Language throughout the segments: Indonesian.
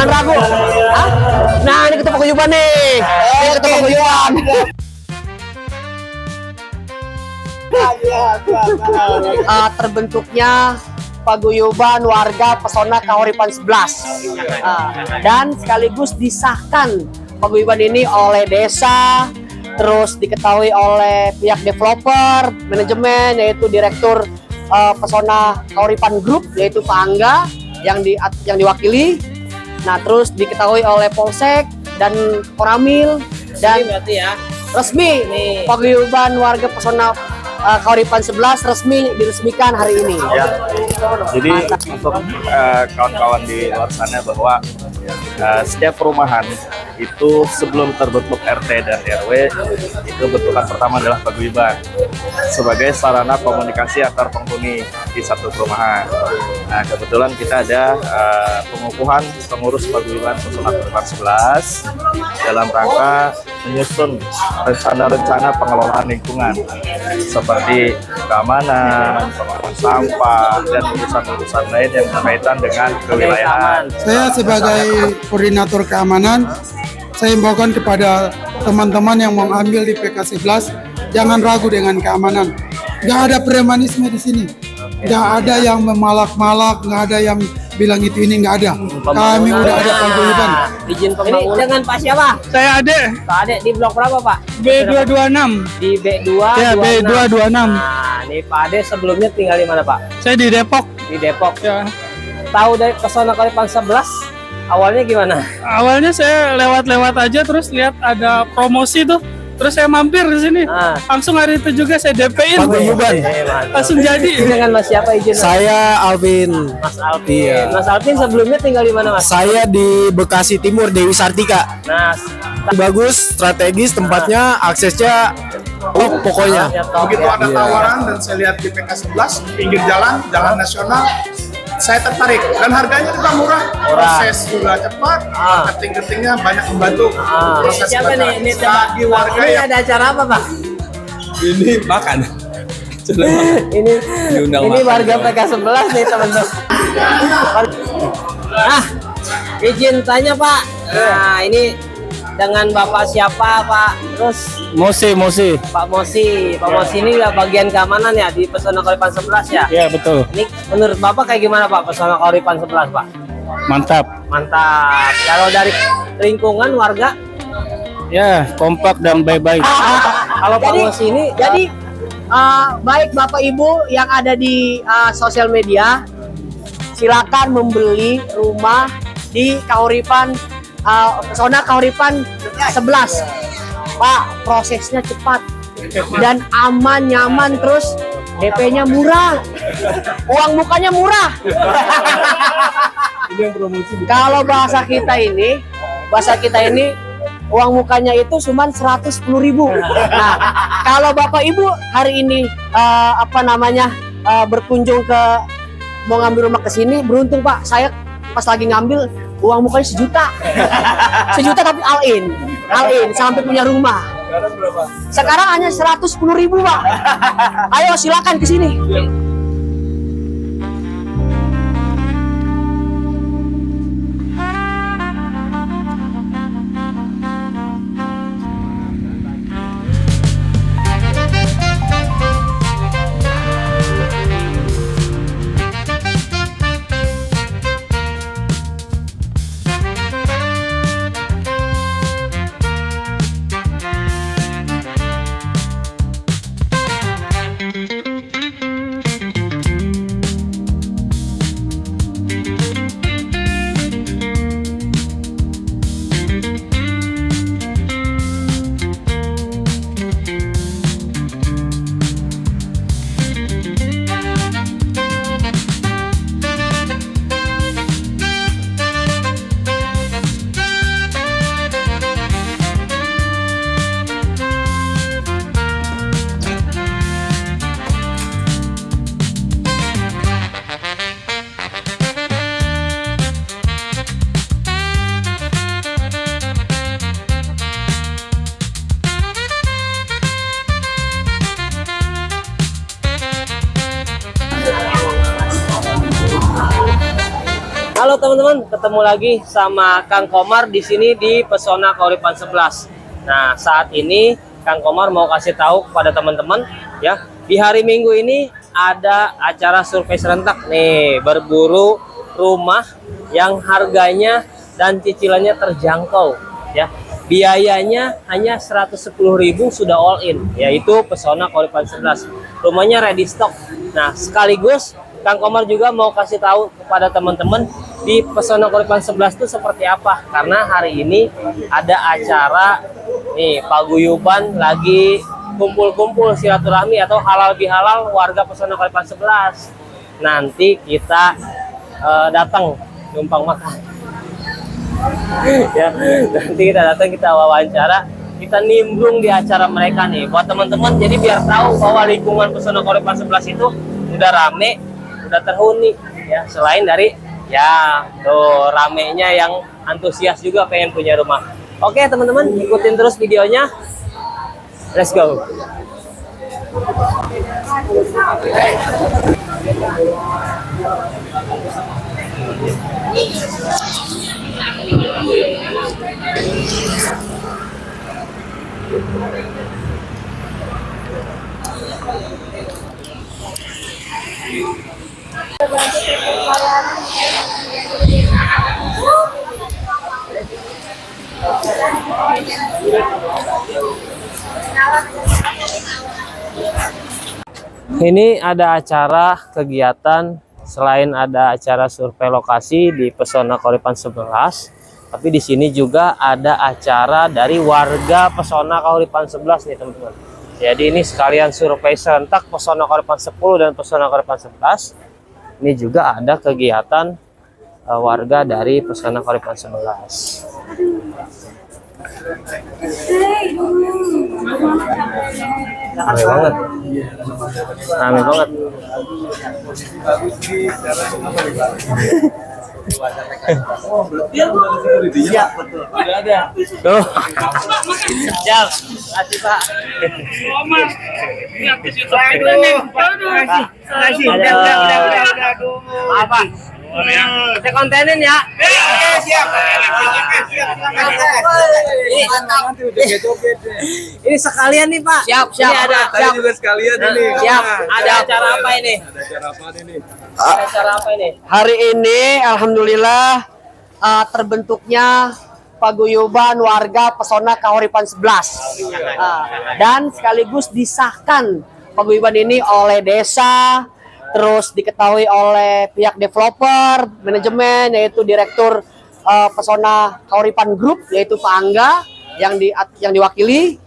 Ragu. Hah? Nah, ini ketemu paguyuban nih. Ketemu paguyuban. Terbentuknya paguyuban warga Pesona Kahuripan 11. Dan sekaligus disahkan paguyuban ini oleh desa, terus diketahui oleh pihak developer, manajemen, yaitu direktur Pesona Kahuripan Group, yaitu Pak Angga yang diwakili. Nah, terus diketahui oleh Polsek dan Koramil dan berarti ya resmi paguyuban warga Pesona Kahuripan 11 resmi diresmikan hari ini. Ya. Jadi untuk kawan-kawan di luar sana bahwa setiap perumahan itu sebelum terbentuk RT dan RW itu bentukan pertama adalah paguyuban sebagai sarana komunikasi antar penghuni di satu perumahan. Nah, kebetulan kita ada pengukuhan pengurus paguyuban Pesona Kahuripan 11 dalam rangka menyusun rencana-rencana pengelolaan lingkungan seperti keamanan, pengelolaan sampah, dan urusan-urusan lain yang berkaitan dengan kewilayahan. Saya sebagai koordinator keamanan, saya himbaukan kepada teman-teman yang mau ambil di PK11, jangan ragu dengan keamanan. Nggak ada premanisme di sini. Nggak ada yang memalak-malak, nggak ada yang bilang ini nggak ada. Kami udah ada paguyuban. Izin pembangunan. Ini dengan Pak siapa? Saya Ade. Pak Ade di blok berapa Pak? B226. Di B2. Ya, B226. Nah, nih Pak Ade sebelumnya tinggal di mana Pak? Saya di Depok. Di Depok. Ya. Tahu dari Pesona Kahuripan 11? Awalnya gimana? Awalnya saya lewat-lewat aja, terus lihat ada promosi tuh. Terus saya mampir di sini. Langsung hari itu juga saya DP-in. Paguyuban. Langsung jadi. Ini dengan Mas siapa izin? Saya Alvin. Mas Alvin. Iya. Mas Alvin sebelumnya tinggal di mana Mas? Saya di Bekasi Timur, Dewi Sartika. Nah, Bagus, strategis tempatnya, aksesnya pokoknya. Begitu ada tawaran dan saya lihat di PK11 pinggir jalan nasional, saya tertarik dan harganya juga murah, proses juga cepat, marketing-marketingnya banyak membantu proses siapa nih? Ini bagi warga ini yang ada acara apa Pak? Ini makan. ini warga PK11 nih teman-teman. Izin tanya Pak. Nah, ini dengan Bapak siapa Pak? Terus Mosi. Pak Mosi ini ya bagian keamanan ya di Pesona Kahuripan 11 ya? Ya, betul. Ini menurut Bapak kayak gimana Pak Pesona Kahuripan 11 Pak? Mantap. Mantap. Kalau dari lingkungan warga? Ya, kompak dan baik-baik. Kalau Pak Mosi ini Jadi baik Bapak Ibu yang ada di sosial media, silakan membeli rumah di Kahuripan Pesona Kahuripan 11. Pak, prosesnya cepat dan aman, nyaman, terus DP-nya murah, uang mukanya murah. Kalau bahasa kita ini uang mukanya itu cuma 110.000. Nah, kalau Bapak Ibu hari ini berkunjung mau ngambil rumah ke sini, beruntung Pak, saya pas lagi ngambil uang mukanya 1 juta. 1 juta tapi all in sampai punya rumah. Sekarang hanya 110.000 Pak. Ayo silakan ke sini. Halo teman-teman, ketemu lagi sama Kang Komar di sini di Pesona Kauripan 11. Nah, saat ini Kang Komar mau kasih tahu kepada teman-teman ya, di hari Minggu ini ada acara survei serentak nih, berburu rumah yang harganya dan cicilannya terjangkau ya. Biayanya hanya 110.000 sudah all in, yaitu Pesona Kauripan 11. Rumahnya ready stock. Nah, sekaligus Kang Komar juga mau kasih tahu kepada teman-teman di Pesona Kauripan 11 itu seperti apa. Karena hari ini ada acara nih, paguyuban lagi kumpul-kumpul silaturahmi atau halal bihalal warga Pesona Kauripan 11. Nanti kita datang numpang makan. Ya, nanti kita datang, kita wawancara, kita nimbrung di acara mereka nih buat teman-teman. Jadi biar tahu bahwa lingkungan Pesona Kauripan 11 itu udah rame, udah terhuni ya, selain dari ya tuh ramenya yang antusias juga pengen punya rumah. Oke teman-teman, ikutin terus videonya, let's go. Ini ada acara kegiatan, selain ada acara survei lokasi di Pesona Kauripan 11, tapi di sini juga ada acara dari warga Pesona Kauripan 11 nih teman-teman. Jadi ini sekalian survei serentak Pesona Kauripan 10 dan Pesona Kauripan 11. Ini juga ada kegiatan warga dari Pesona Kauripan 11. Rame banget. Rame banget. Siap, betul. Udah ada. Tuh. Siap. Kasih Pak. Apa? Saya kontenin ya. Siap. Ini sekalian nih Pak. Siap. Ini ada. Saya juga sekalian ini. Siap. Ada acara apa ini? Ada acara apa ini? Ada acara apa ini? Hari ini alhamdulillah terbentuknya paguyuban warga Pesona Kauripan 11. Dan sekaligus disahkan paguyuban ini oleh desa, terus diketahui oleh pihak developer, manajemen, yaitu Direktur Pesona Kauripan Group, yaitu Pak Angga yang diwakili.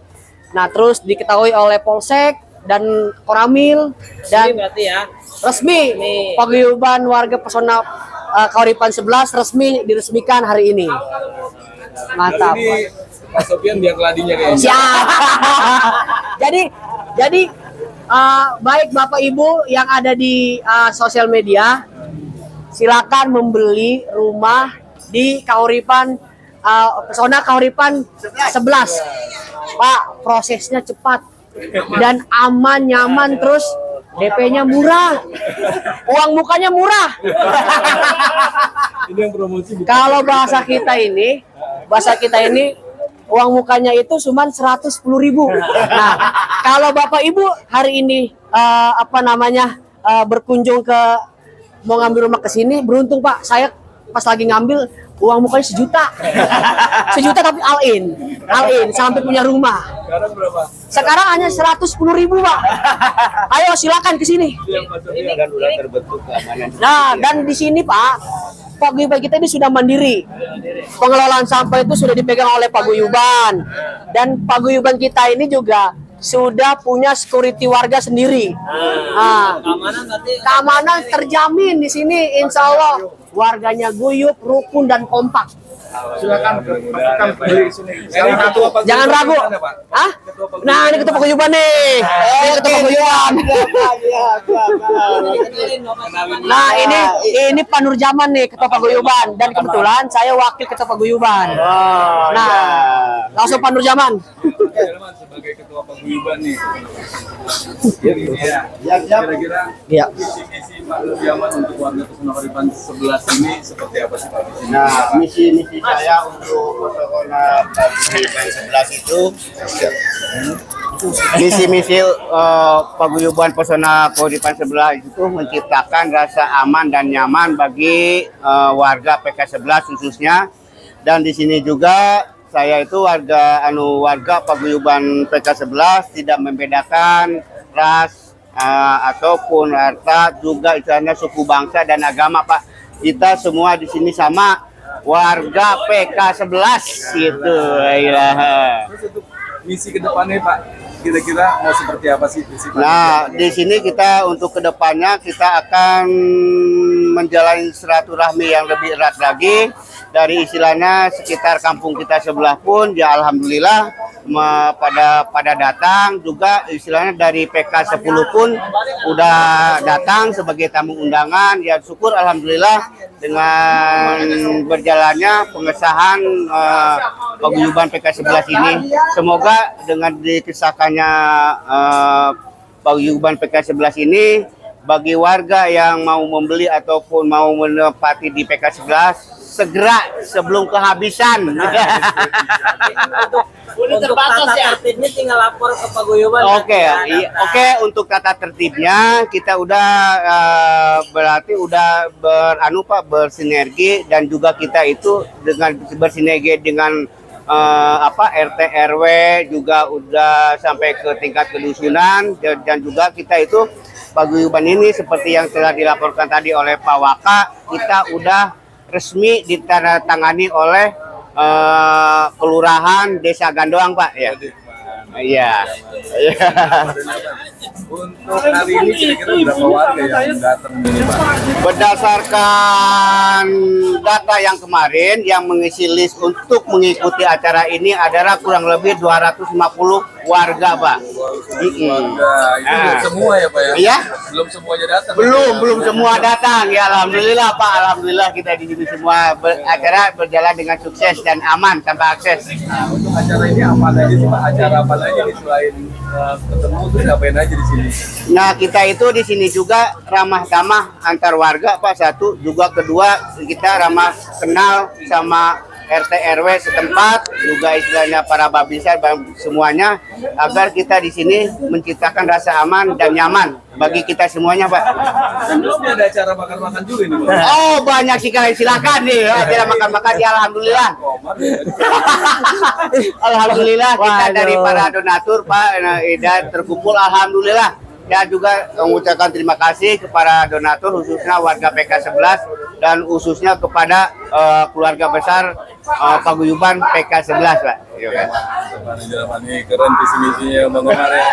Nah, terus diketahui oleh Polsek dan Koramil, dan Ini berarti ya. resmi Nih. paguyuban warga Pesona Kauripan 11 resmi diresmikan hari ini. Mantap. Ini Pak Sofian biar keladinya kayaknya. Siap. jadi baik Bapak Ibu yang ada di sosial media, silakan membeli rumah di Kauripan Pesona Kauripan 11. Pak, prosesnya cepat dan aman, nyaman, terus DP-nya murah, uang mukanya murah. Ini yang promosi bukan. Kalau bahasa kita ini uang mukanya itu cuma 110.000. Nah, kalau Bapak Ibu hari ini berkunjung ke mau ngambil rumah ke sini, beruntung Pak, saya pas lagi ngambil uang mukanya 1 juta. 1 juta tapi all in sampai punya rumah. Sekarang berapa? Sekarang hanya 110.000 Pak. Ayo silakan ke sini. Ini kan udah terbentuk keamanan. Nah, dan di sini Pak, paguyuban kita ini sudah mandiri. Pengelolaan sampah itu sudah dipegang oleh paguyuban. Dan paguyuban kita ini juga sudah punya security warga sendiri. Nah, Keamanan berarti. keamanan terjamin di sini, insya Allah. Warganya guyup, rukun, dan kompak. Silakan beli di sini. Ini ketua Pak Jangan ragu. Mana, Pak? Hah? Ketua Pak Nah, ini ketua paguyuban nih. Ini ketua paguyuban. Nah, ini Pak Nurjaman nih, ketua paguyuban, dan kebetulan saya wakil ketua paguyuban. Nah, langsung Pak Nurjaman. Jerman sebagai ketua ketua paguyuban nih. Kira-kira Iya. misi Pak Nurjaman untuk warga Pesona Koripan 11 ini seperti apa sih Pak di sini? Nah, misi saya untuk Pesona Paguyuban 11 itu misi Paguyuban Pesona Koripan 11 itu menciptakan rasa aman dan nyaman bagi warga PK11 khususnya. Dan di sini juga saya itu warga Paguyuban PK11 tidak membedakan ras ataupun harta, juga istilahnya suku bangsa dan agama, Pak. Kita semua di sini sama warga PK11 gitu. Terus untuk misi ke depannya Pak, kira-kira mau seperti apa sih misi Pak? Nah, di sini kita untuk kedepannya kita akan menjalani silaturahmi yang lebih erat lagi. Dari istilahnya sekitar kampung kita sebelah pun ya alhamdulillah pada datang, juga istilahnya dari PK10 pun udah datang sebagai tamu undangan. Ya syukur alhamdulillah dengan berjalannya pengesahan paguyuban PK11 ini. Semoga dengan dikesahkannya paguyuban PK11 ini, bagi warga yang mau membeli ataupun mau menempati di PK11 segera sebelum kehabisan. Untuk tata tertibnya tinggal lapor ke paguyuban. Oke, untuk tata tertibnya kita udah berarti udah bersinergi, dan juga kita itu dengan bersinergi dengan RT RW juga udah sampai ke tingkat kedusunan, dan juga kita itu paguyuban ini seperti yang telah dilaporkan tadi oleh Pak Waka, kita udah resmi ditandatangani oleh Kelurahan Desa Gandoang, Pak, ya. Iya. Untuk hari ini kira-kira berapa warga yang datang ini Pak? Berdasarkan data yang kemarin yang mengisi list untuk mengikuti acara ini adalah kurang lebih 250 warga, Pak. Warga itu belum semua ya Pak ya? Iya. Belum semuanya datang. Belum semua datang. Ya alhamdulillah, Pak. Alhamdulillah kita di sini semua acara berjalan dengan sukses dan aman tanpa akses. Nah, untuk acara ini apa aja sih Pak? Acara apa aja nih selain ketemu terus ngapain aja di sini? Nah, kita itu di sini juga ramah tamah antar warga, Pak. Satu, juga kedua kita ramah kenal sama RT RW setempat, juga istilahnya para babisan semuanya, agar kita di sini menciptakan rasa aman dan nyaman bagi kita semuanya, Pak. Terus ini ada acara makan-makan juga nih Pak? Oh, banyak sekali, silakan nih acara makan-makan ya alhamdulillah. Alhamdulillah kita dari para donatur, Pak, dan terkumpul alhamdulillah. Ya juga mengucapkan terima kasih kepada donatur, khususnya warga PK11 dan khususnya kepada keluarga besar paguyuban PK11, Pak. Ini keren visi misinya Bang Komar ya.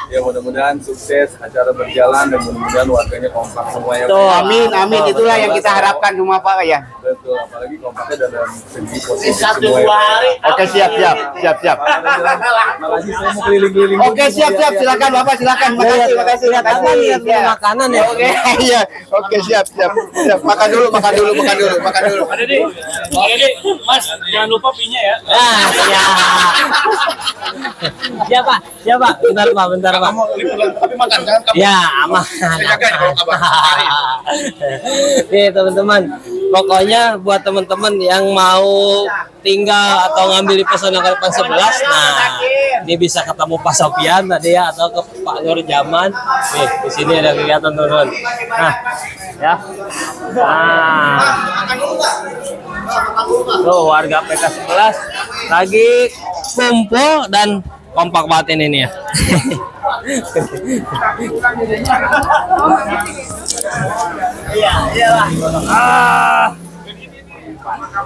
Ya mudah-mudahan sukses, acara berjalan, dan mudah-mudahan warganya kompak semua ya. Amin. Itulah yang kita harapkan semua, Pak, ya. Betul, apalagi kompaknya dalam segi positif semua ya. Oke, siap. Makasih, saya mau keliling-keliling. Oke, siap. Silakan, Bapak, silakan. Makasih. Makanan ya. Oke, iya. Oke, siap. Makan dulu. Pak Dede, Mas, jangan lupa pinya ya. Siapa? Bentar Pak. Tapi makan jangan kamu. Ya, aman. Jagain kalau kabar. Nih teman-teman, pokoknya buat teman-teman yang mau tinggal atau ngambil di Pesona Koripan 11, nah ini bisa ketemu Pak Sofian tadi ya, atau ke Pak Nurjaman. Nih di sini ada kegiatan teman-teman. Nah, ya. Tuh warga PK11 lagi kumpul dan kompak banget ini ya.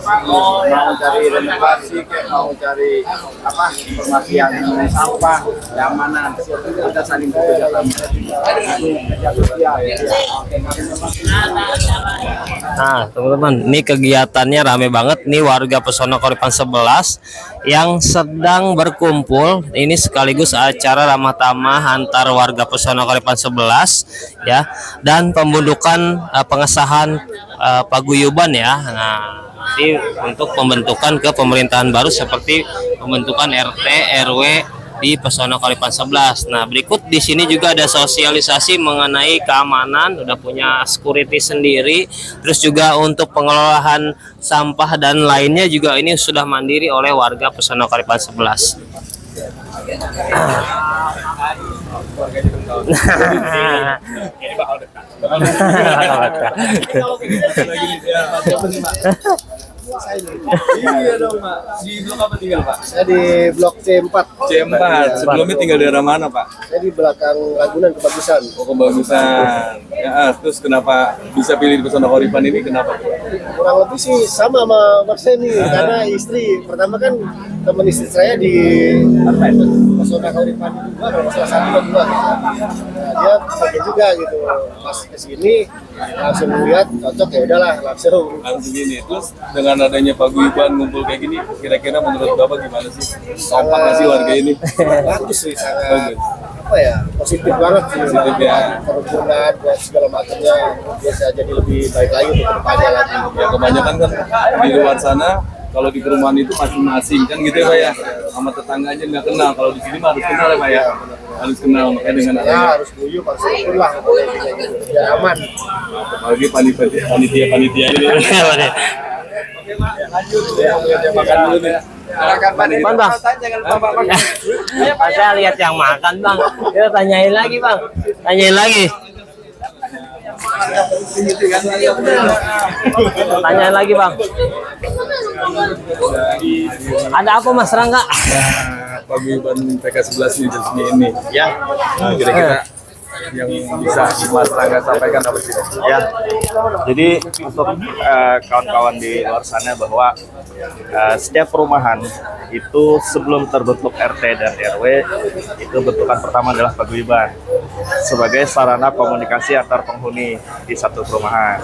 Mau cari renovasi, kayak mau cari informasi yang sampah, keamanan, kita saling bekerja sama. Nah, teman-teman, ini kegiatannya rame banget. Nih warga Pesona Koripan 11 yang sedang berkumpul. Ini sekaligus acara ramah tamah antar warga Pesona Koripan 11 ya, dan pembentukan pengesahan paguyuban ya. Nah, ini untuk pembentukan ke pemerintahan baru seperti pembentukan RT, RW, di Pesona Kauripan 11. Nah, berikut di sini juga ada sosialisasi mengenai keamanan, udah punya security sendiri. Terus juga untuk pengelolaan sampah dan lainnya juga ini sudah mandiri oleh warga Pesona Kauripan 11. Iya dong, Pak. Di blok apa tinggal, Pak? Saya di blok C4. C4. Sebelumnya tinggal di daerah mana, Pak? Saya di belakang Ragunan Kebagusan. Oh, Kebagusan. Ya, terus kenapa bisa pilih di Pesona Kauripan ini? Kenapa? Kurang lebih sih sama Mas Seni, karena istri pertama kan teman istri saya di Pesona Kauripan itu kalau salah satu atau dua gitu. Nah, dia pakai juga gitu. Pas kesini langsung lihat cocok, ya udahlah langsung. Langsung gini. Terus dengan adanya paguyuban ngumpul kayak gini, kira-kira menurut Bapak gimana sih? Kompak nggak sih warga ini? Bagus sih, sangat apa ya, positif banget sih. Positif ya. Kerukunan buat segala macamnya biasa jadi lebih baik lagi untuk kedepannya lagi. Ya kebanyakan kan di luar sana kalau di perumahan itu masing-masing kan gitu ya Pak ya, sama tetangga aja nggak kenal. Kalau di sini mah harus kenal ya Pak ya, harus kenal, makanya dengan Ya adanya harus guyup, harus rukun lah, biar aman. apalagi panitia ini. Makan dulu nih. Bang, saya lihat yang makan bang. Kita tanyain lagi bang. Tanyain lagi. Tanyain lagi bang. Ada apa Mas Rangga? Paguyuban PK11 di sini ini. Ya. Nah, kira-kira yang bisa Mas Rangga sampaikan apa sih? Ya, jadi untuk kawan-kawan di luar sana bahwa setiap perumahan itu sebelum terbentuk RT dan RW itu bentukan pertama adalah paguyuban sebagai sarana komunikasi antar penghuni di satu perumahan.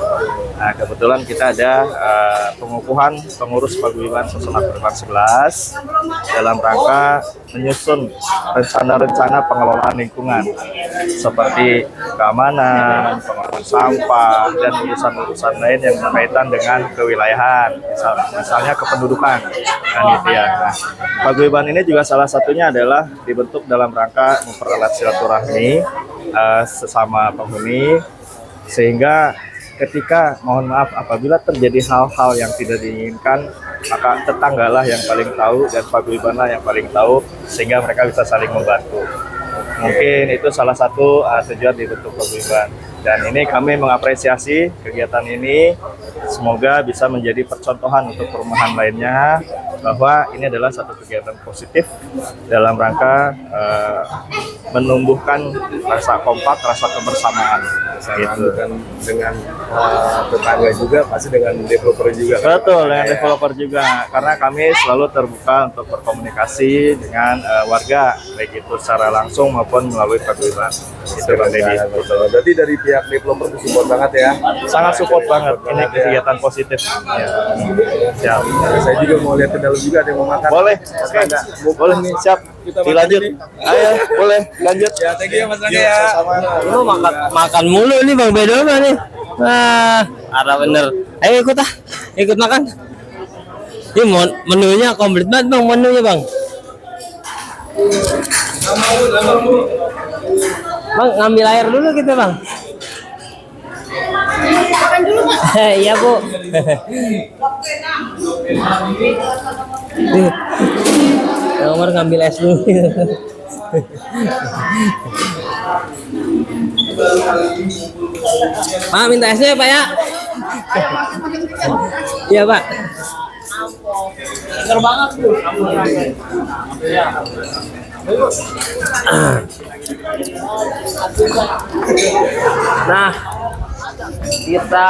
Nah, kebetulan kita ada pengukuhan pengurus paguyuban Pesona Kauripan 11 dalam rangka menyusun rencana-rencana pengelolaan lingkungan seperti keamanan, pengelolaan sampah, dan urusan-urusan lain yang berkaitan dengan kewilayahan, misalnya kependudukan, kan gitu ya. Nah, paguyuban ini juga salah satunya adalah dibentuk dalam rangka mempererat silaturahmi sesama penghuni, sehingga ketika mohon maaf apabila terjadi hal-hal yang tidak diinginkan, maka tetanggalah yang paling tahu dan paguyubanlah yang paling tahu, sehingga mereka bisa saling membantu. Mungkin itu salah satu tujuan dibentuk paguyuban. Dan ini kami mengapresiasi kegiatan ini, semoga bisa menjadi percontohan untuk perumahan lainnya bahwa ini adalah satu kegiatan positif dalam rangka menumbuhkan rasa kompak, rasa kebersamaan. Gitu. Dengan tetangga juga, pasti dengan developer juga. Betul, dengan developer juga, karena kami selalu terbuka untuk berkomunikasi dengan warga, baik itu secara langsung maupun melalui paguyuban. Itu Bang Deddy. Berarti dari pihak developer itu support banget ya? Sangat support banget, ini kegiatan positif. Ya. Siap. Saya juga mau lihat ke dalam juga, ada yang mau makan. Boleh, boleh nih, siap. Dilanjut. Ayo, boleh, lanjut. Ya, thank you Mas Rangga ya. Lu makan mulu nih bang, beda apa nih? Ada bener. Ayo ikut ikut makan. Ini menunya komplit banget bang, menunya bang. Bang ngambil air dulu kita bang. Makan dulu Mas. Iya Bu. Nomor ngambil es dulu. Pak minta esnya ya Pak ya. Iya Pak. Seger banget Bu. Nah, kita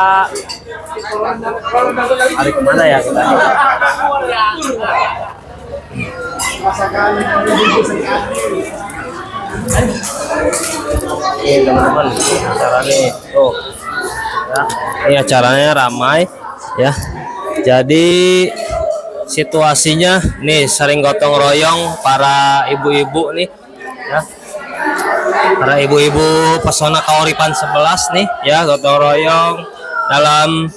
tarik kemana ya kita? Ini teman-teman, acara nih, tuh, ya, ini acaranya ramai, ya. Jadi situasinya nih sering gotong royong para ibu-ibu nih, ya. Para ibu-ibu Pesona Kauripan 11 nih, ya, gotong royong dalam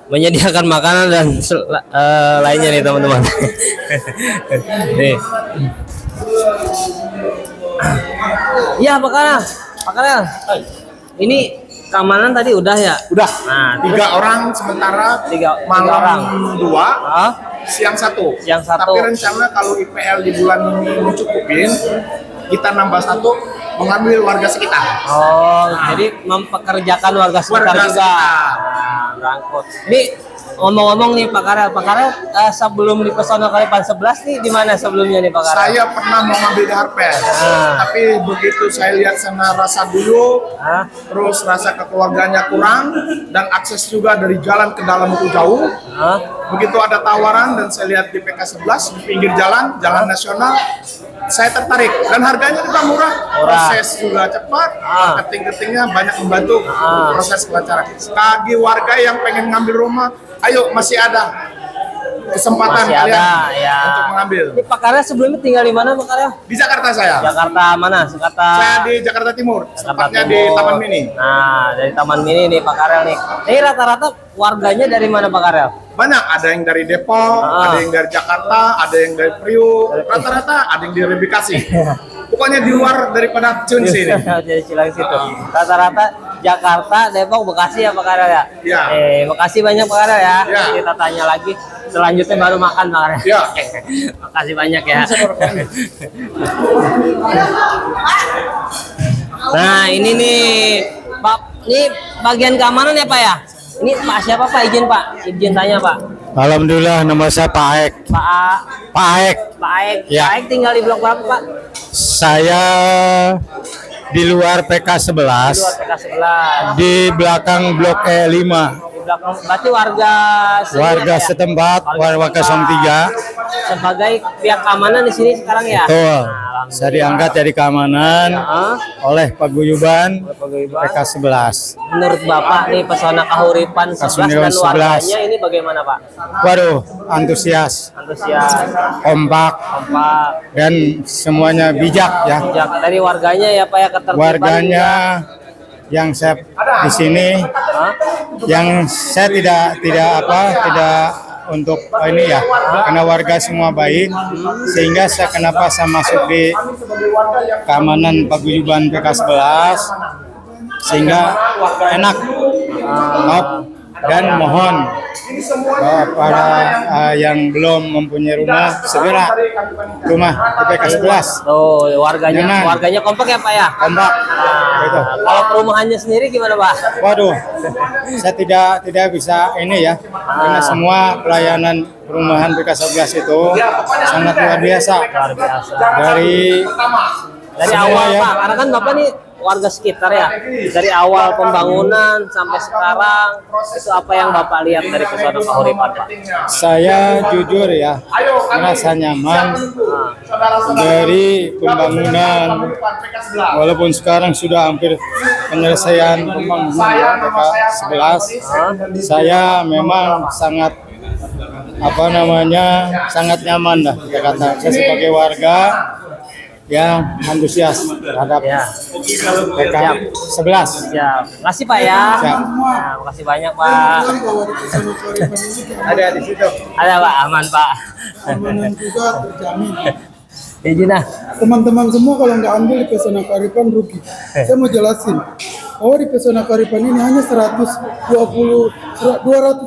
menyediakan makanan dan lainnya nih teman-teman. Nih. Iya, Pak Karel. Pak Karel. Ini keamanan tadi udah ya? Udah. Nah, 3 orang sementara, tiga malam orang. 2, Hah? siang 1. Siang 1. Tapi rencana kalau IPL di bulan ini mencukupin, kita nambah 1 mengambil warga sekitar. Oh, jadi mempekerjakan warga sekitar Warga juga. sekitar. Nah, berangkut. Ini ngomong-ngomong nih Pak Karel, sebelum di Pesona Koripan 11 nih di mana sebelumnya nih Pak Karel? Saya pernah mau ngambil di Harpes, tapi begitu saya lihat sana rasa dulu, terus rasa kekeluarganya kurang, dan akses juga dari jalan ke dalam itu jauh. Begitu ada tawaran dan saya lihat di PK 11 di pinggir jalan nasional, saya tertarik dan harganya juga murah, proses juga cepat, marketing-marketingnya banyak membantu proses kelancaran. Bagi warga yang pengen ngambil rumah, ayo masih ada kesempatan Masih kalian ada, ya. untuk mengambil. Ini Pak Karel sebelumnya tinggal di mana Pak Karel? Di Jakarta saya. Jakarta mana? Jakarta. Saya di Jakarta Timur, tepatnya di Taman Mini. Nah, dari Taman Mini nih Pak Karel nih. Ini rata-rata warganya dari mana Pak Karel? Banyak, ada yang dari Depok, ada yang dari Jakarta, ada yang dari Priuk, rata-rata ada yang dari Bekasi. Pokoknya di luar daripada Ciunci ini. Dari Cilengsi situ. Rata-rata Jakarta, Depok, Bekasi ya Pak Karel ya? Iya. Makasih banyak Pak Karel ya. Iya. Kita tanya lagi. Selanjutnya baru makan Pak Karel. Iya. Makasih banyak ya. Nah ini nih Pak, ini bagian keamanan ya Pak ya? Ini Pak siapa Pak? Izin tanya Pak. Alhamdulillah, nama saya Pak Aek. Pak Aek. Ya. Pak Aek tinggal di blok berapa Pak? Saya di luar PK 11, Luar PK 11. di belakang blok E5. Di belakang, berarti warga Warga setempat, warga 03. sebagai pihak keamanan di sini sekarang ya. Betul. Saya diangkat jadi keamanan oleh Paguyuban PK 11. Menurut Bapak nih Pesona Kahuripan 11 dan 11. warganya ini bagaimana Pak? Waduh, antusias, kompak, dan semuanya bijak ya. Bijak. Dari warganya ya Pak ya, ketertiban. Warganya yang saya di sini, yang saya tidak untuk ini ya, karena warga semua baik, sehingga kenapa saya masuk di keamanan Paguyuban PK 11, sehingga enak. Dan mohon para yang belum mempunyai rumah segera rumah di PK 11. Oh, warganya kompak ya Pak ya? Kompak. Gitu. Kalau perumahannya sendiri gimana Pak? Waduh, saya tidak bisa ini ya, karena semua pelayanan perumahan PK 11 itu sangat luar biasa. Dari awal ya. Pak, karena kan Bapak nih warga sekitar ya, dari awal pembangunan sampai sekarang, itu apa yang Bapak lihat dari Pesona Kahuripan Pak? Saya jujur ya, merasa nyaman dari pembangunan, walaupun sekarang sudah hampir penyelesaian pembangunan PK 11, saya memang sangat sangat nyaman lah, saya sebagai warga yang antusias terhadap PK 11. Ya, makasih Pak ya. Siap. Nah, makasih banyak Pak. Ada di situ. Ada Pak, aman Pak. Keamanan juga terjamin. Izin ah. Teman-teman semua kalau nggak ambil di Pesona Kahuripan rugi. Saya mau jelasin. Oh, di Pesona Kahuripan ini hanya 200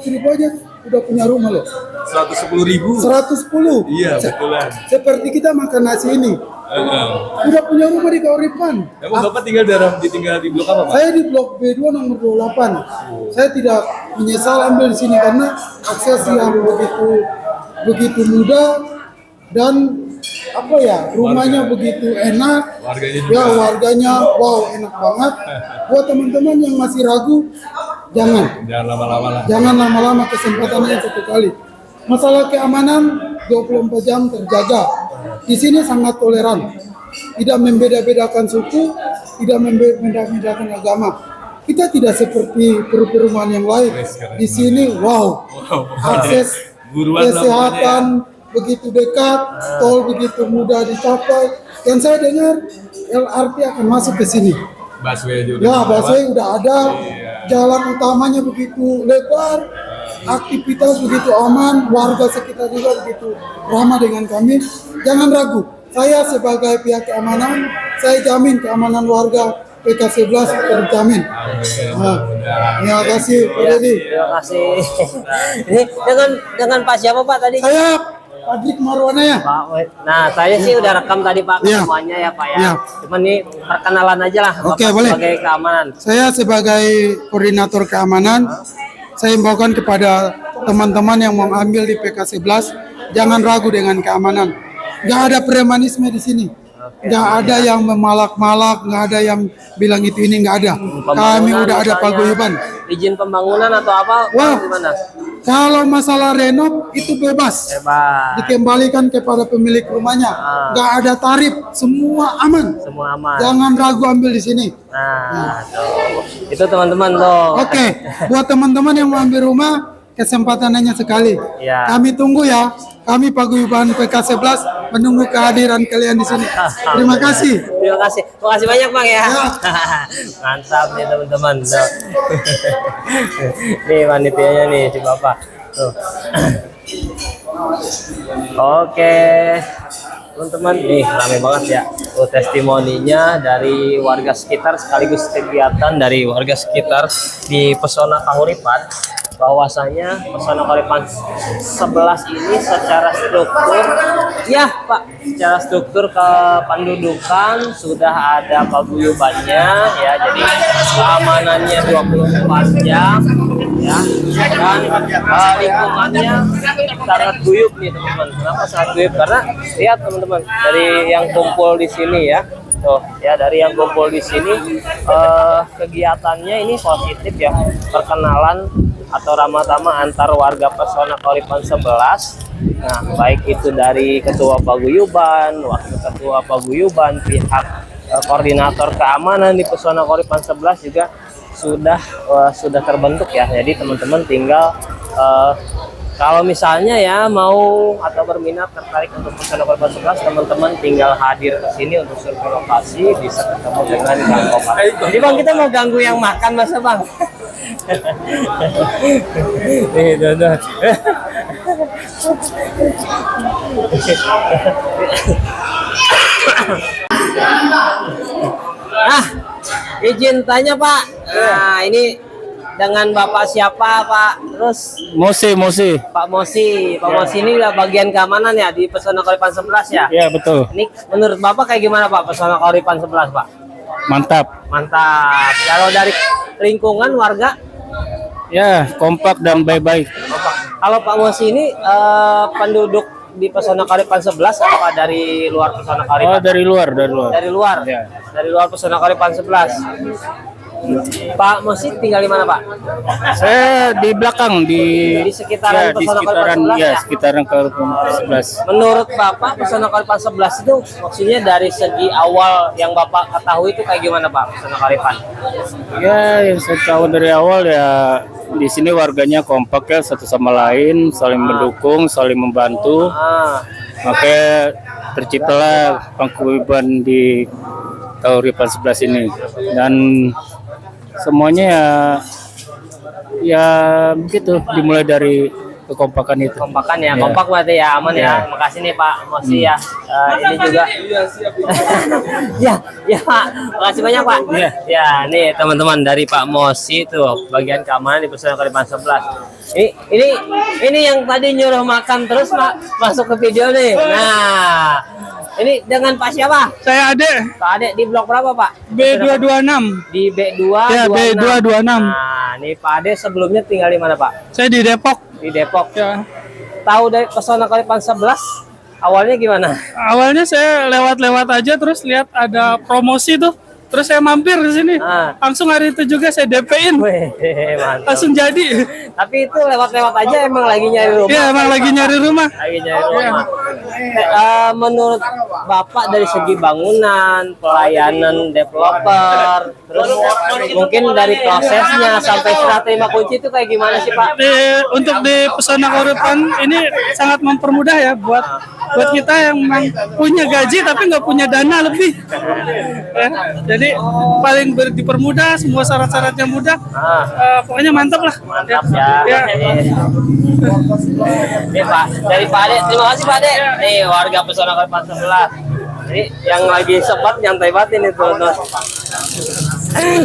ribu aja udah punya rumah loh. 110.000. 110. Iya, betulan. Seperti kita makan nasi ini. Udah punya rumah di Kahuripan. Emang Bapak tinggal di blok apa Pak? Saya di blok B2 nomor 28. Saya tidak menyesal ambil di sini karena akses yang begitu mudah dan rumahnya begitu enak. Warganya juga. Ya, warganya wow, enak banget. Buat teman-teman yang masih ragu, jangan lama-lama lah. Jangan lama-lama, kesempatannya satu kali. Masalah keamanan 24 jam terjaga. Di sini sangat toleran. Tidak membeda-bedakan suku, tidak membeda-bedakan agama. Kita tidak seperti perumahan yang lain. Di sini wow. Akses kesehatan begitu dekat, tol begitu mudah dicapai. Dan saya dengar LRT akan masuk ke sini. Busway aja udah. Ya, busway udah ada. Jalan utamanya begitu lebar, aktivitas begitu aman, warga sekitar juga begitu ramah dengan kami. Jangan ragu, saya sebagai pihak keamanan saya jamin keamanan warga PK11 terjamin. Terima kasih Pak Deddy. Terima kasih. Ini dengan Pak siapa Pak tadi? Saya Padrik Marwana ya. Pak, nah saya sih udah rekam tadi Pak Iya. semuanya ya Pak ya. Iya. Cuman nih perkenalan aja lah Bapak Oke, boleh. sebagai keamanan. Saya sebagai koordinator keamanan, saya himbaukan kepada teman-teman yang mau ambil di PK11, jangan ragu dengan keamanan. Nggak ada premanisme di sini. Nggak ada yang memalak-malak, nggak ada yang bilang itu ini, nggak ada. Kami udah ada misalnya, paguyuban. izin pembangunan atau apa? Wah. Gimana? Kalau masalah renov itu bebas, Bebas. dikembalikan kepada pemilik rumahnya. Nggak ada tarif, semua aman. Semua aman. Jangan ragu ambil di sini. Nah, tuh. Itu teman-teman tuh. Oke, buat teman-teman yang mau ambil rumah, kesempatan hanya sekali. Ya. Kami tunggu ya. Kami Paguyuban PK11 menunggu kehadiran kalian di sini. Terima kasih. Terima kasih. Terima kasih banyak Bang ya. Mantap nih teman-teman. Tuh. Nih panitianya nih si Bapak. Tuh. Oke. Teman-teman nih rame banget ya. Tuh testimoninya dari warga sekitar sekaligus kegiatan dari warga sekitar di Pesona Kahuripan. Bahwasanya Pesona Kahuripan 11 ini secara struktur ya Pak, secara struktur kependudukan sudah ada paguyubannya ya, jadi keamanannya 24 jam ya, dan lingkungannya sangat guyup nih teman-teman. Kenapa sangat guyup? Karena lihat teman-teman dari yang kumpul di sini ya. Tuh ya, dari yang kumpul di sini kegiatannya ini positif ya, perkenalan atau ramah-tamah antar warga Pesona Kahuripan 11. Nah, baik itu dari ketua paguyuban, wakil ketua paguyuban, pihak koordinator keamanan di Pesona Kahuripan 11 juga sudah terbentuk ya. Jadi teman-teman tinggal kalau misalnya ya mau atau berminat tertarik untuk Pesona Kahuripan 11, teman-teman tinggal hadir ke sini untuk survei lokasi, bisa ketemu dengan Kang Komar. Jadi Bang, kita mau ganggu yang makan masa Bang? Nih, tuh. Izin tanya Pak. Nah, ini dengan Bapak siapa Pak? Terus Mosi. Pak Mosi. Pak Mosi ini lah bagian keamanan ya di Pesona Kahuripan 11 ya? Ya betul, Ini menurut Bapak kayak gimana Pak Pesona Kahuripan 11 Pak? mantap. Mantap. Kalau dari lingkungan warga, Ya kompak dan baik-baik. kalau Pak Mosi ini penduduk di Pesona Kahuripan 11 apa dari luar Pesona Kahuripan? Oh dari luar. Dari luar. Ya. Dari luar Pesona Kahuripan 11. Pak Mosi tinggal di mana Pak? Saya di belakang Di sekitaran di Pesona sekitaran Kahuripan 11 ya? sekitaran Kahuripan 11. Menurut Bapak Pesona Kahuripan 11 itu maksudnya dari segi awal yang Bapak ketahui itu kayak gimana Pak Pesona Kahuripan? Ya yang saya tahu dari awal ya di sini warganya kompak ya, satu sama lain, saling mendukung, saling membantu. Makanya terciptalah paguyuban di Kahuripan 11 ini, dan semuanya ya begitu, dimulai dari kekompakan itu. Kompakan ya, kompak berarti ya, aman ya. Makasih nih Pak Mosi ya. Ini juga. ya Pak. Makasih banyak Pak. Ya, nih teman-teman dari Pak Mosi tuh bagian keamanan di Pesona Kahuripan 11. Ini yang tadi nyuruh makan terus masuk ke video nih. Nah, ini dengan Pak siapa? Saya Ade, Pak Ade di blok berapa Pak? B226. Di B2. Ya, B226. Nah, nih Pak Ade sebelumnya tinggal di mana Pak? Saya di Depok. Di Depok. Ya. Tahu dari Pesona Kahuripan 11 awalnya gimana? Awalnya saya lewat-lewat aja, terus lihat ada promosi tuh. Terus saya mampir ke sini. Langsung hari itu juga saya DP-in. Wih, mantap. Langsung jadi. Tapi itu lewat-lewat aja emang lagi nyari rumah. Iya, emang lagi nyari rumah. Lagi nyari rumah. Menurut Bapak dari segi bangunan, pelayanan developer, terus mungkin dari prosesnya sampai serah terima kunci itu kayak gimana sih Pak? Untuk di Pesona Kahuripan ini sangat mempermudah ya buat kita yang punya gaji tapi nggak punya dana lebih. Ya, jadi paling dipermudah, semua syarat-syaratnya mudah. Pokoknya mantap lah. Mantap ya. Nih Pak, dari Pak Ade, terima kasih Pak Ade. Nih warga Pesona Kahuripan 11. Ini yang lagi sempat nyantai banget ini tuh.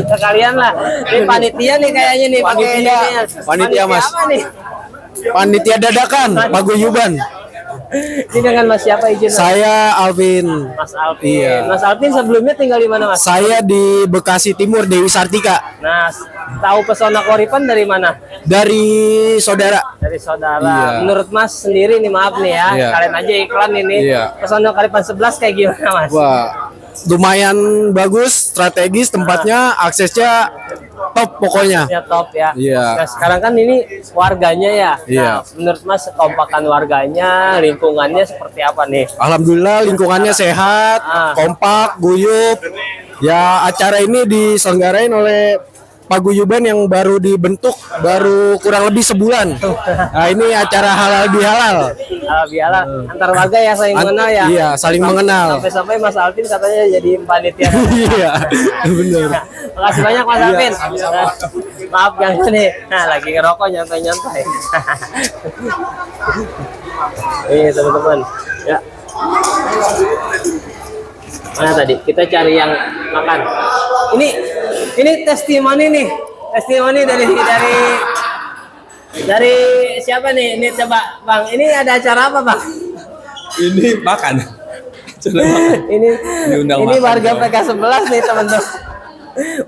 Sekalian lah. Ini panitia nih kayaknya nih. Panitia, Mas. Apa nih? Panitia dadakan paguyuban. Ini dengan Mas siapa izin? Saya Alvin. Mas Alvin. Iya. Mas Alvin sebelumnya tinggal di mana, Mas? Saya di Bekasi Timur, Dewi Sartika. Nah, tahu pesona Kahuripan dari mana? Dari saudara. Dari saudara. Iya. Menurut Mas sendiri nih, maaf nih ya, Iya. kalian aja iklan ini. Iya. Pesona Kahuripan 11 kayak gimana, Mas? Wah, lumayan bagus, strategis tempatnya, aksesnya top pokoknya. Ya top ya. Iya. Nah, sekarang kan ini warganya ya. Iya. Nah, menurut Mas kekompakan warganya, lingkungannya seperti apa nih? Alhamdulillah lingkungannya sehat, kompak, guyup. Ya acara ini diselenggarain oleh paguyuban yang baru dibentuk baru kurang lebih sebulan. Nah ini acara halal bihalal. Biarlah antar warga ya saling mengenal ya. Iya, saling mengenal. Sampai-sampai Mas Alvin katanya jadi panitia. Iya, benar. Makasih banyak Mas Alvin. Maaf yang ini. Nah, lagi ngerokok nyantai-nyantai. Ini teman-teman. Ya. Mana tadi? Kita cari yang makan. Ini testimoni nih. Testimoni dari siapa nih? Ini coba Bang, ini ada acara apa Bang? Ini makan. ini Diundang ini makan, warga ya. PK11 nih teman-teman.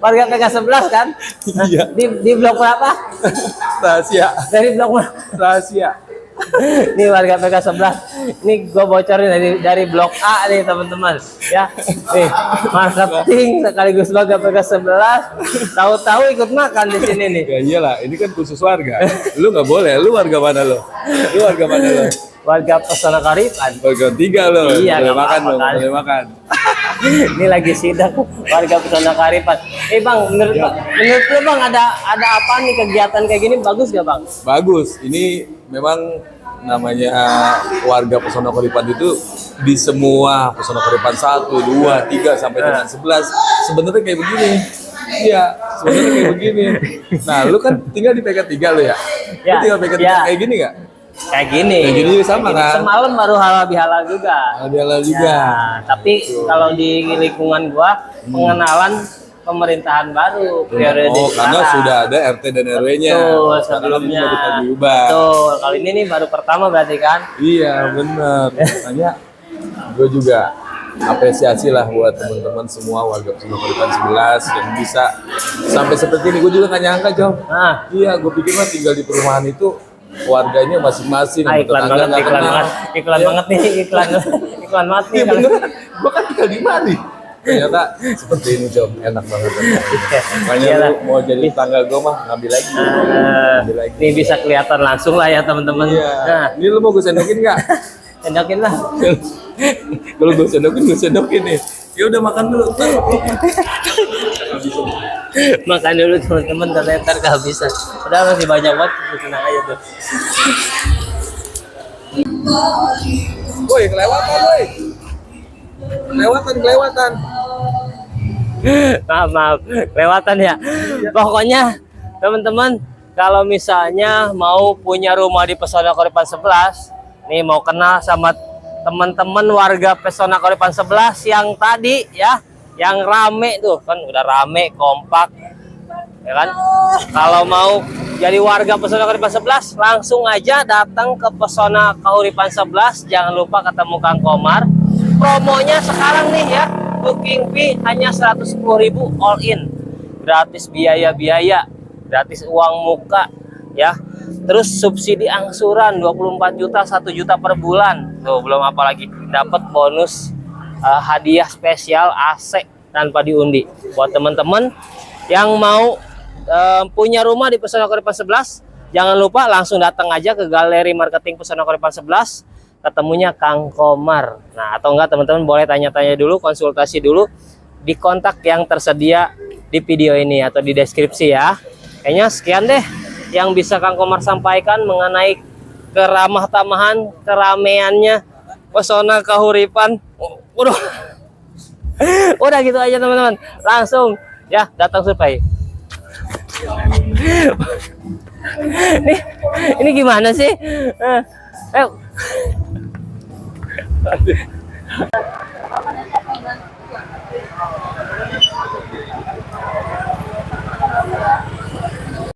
Warga PK11 kan? Iya. Di blok berapa? Rahasia. Dari blok mana? Rahasia. Ini warga PK11. Ini gue bocorin dari blok A nih teman-teman. Ya, nih marketing sekaligus warga PK11. Tahu-tahu ikut makan di sini nih. Ya iyalah, ini kan khusus warga. Lu nggak boleh. Lu warga mana lo? Lu warga mana lo? Warga Pesona Kahuripan. Warga 3 lo. Iya, boleh nggak makan apa-apa, lo. kan? Boleh makan. Ini lagi sidang warga Pesona Kahuripan. Bang, menurut lu Bang ada apa nih kegiatan kayak gini bagus gak Bang? Bagus. Ini memang namanya warga Pesona Kahuripan itu di semua Pesona Kahuripan 1, 2, 3 sampai dengan 11 sebenarnya kayak begini. Iya, sebenarnya kayak begini. Nah, lu kan tinggal di PK 3 lo ya? Lu tinggal PK 3 kayak gini gak? Kayak gini. Kayak gini sama kan? Semalam baru halal bihalal juga. Halal bihalal juga. Ya, tapi kalau di lingkungan gua pengenalan pemerintahan baru periode karena sekarang. sudah ada RT dan RW-nya. Betul, sebelumnya. Betul. Kalau ini baru pertama berarti kan? Iya, benar. Makanya gue juga apresiasi lah buat teman-teman semua warga Pesona Kahuripan 11 yang bisa sampai seperti ini. Gue juga gak nyangka, Jom. Iya, gue pikir mah tinggal di perumahan itu warganya masing-masing. Iklan banget nih, iklan banget nih. Iya bener, gue kan tinggal di mari. Ternyata seperti ini, Jom, enak banget. Makanya lu mau jadi tangga gue mah ngambil lagi. Ini bisa kelihatan langsung lah ya teman-teman. Iya. Nah, ini lu mau gue sendokin nggak? sendokin lah. Kalau gue sendokin nih. Ya udah makan dulu. Makan dulu teman-teman, ternyata kehabisan. Udah masih banyak banget, tenang aja tuh. Woi, kelewatan, woi. Kelewatan. Maaf, kelewatan ya. Pokoknya teman-teman, kalau misalnya mau punya rumah di Pesona Kahuripan 11, nih mau kenal sama teman-teman warga Pesona Kahuripan 11 yang tadi ya, yang rame tuh kan, udah rame, kompak, ya kan? Kalau mau jadi warga Pesona Kahuripan 11, langsung aja datang ke Pesona Kahuripan 11. Jangan lupa ketemu Kang Komar. Promonya sekarang nih ya, booking fee hanya 110.000 all in, gratis biaya-biaya, gratis uang muka ya. Terus subsidi angsuran 24 juta, 1 juta per bulan. Tuh belum apa lagi, dapat bonus hadiah spesial AC tanpa diundi. Buat teman-teman yang mau punya rumah di Pesona Kahuripan 11, jangan lupa langsung datang aja ke Galeri Marketing Pesona Kahuripan 11. Ketemunya Kang Komar. Nah, atau enggak teman-teman boleh tanya-tanya dulu, konsultasi dulu di kontak yang tersedia di video ini atau di deskripsi ya. Kayaknya sekian deh yang bisa Kang Komar sampaikan mengenai keramah-tamahan, keramaiannya Pesona Kahuripan. Udah gitu aja teman-teman. Langsung ya datang survei. Ini gimana sih?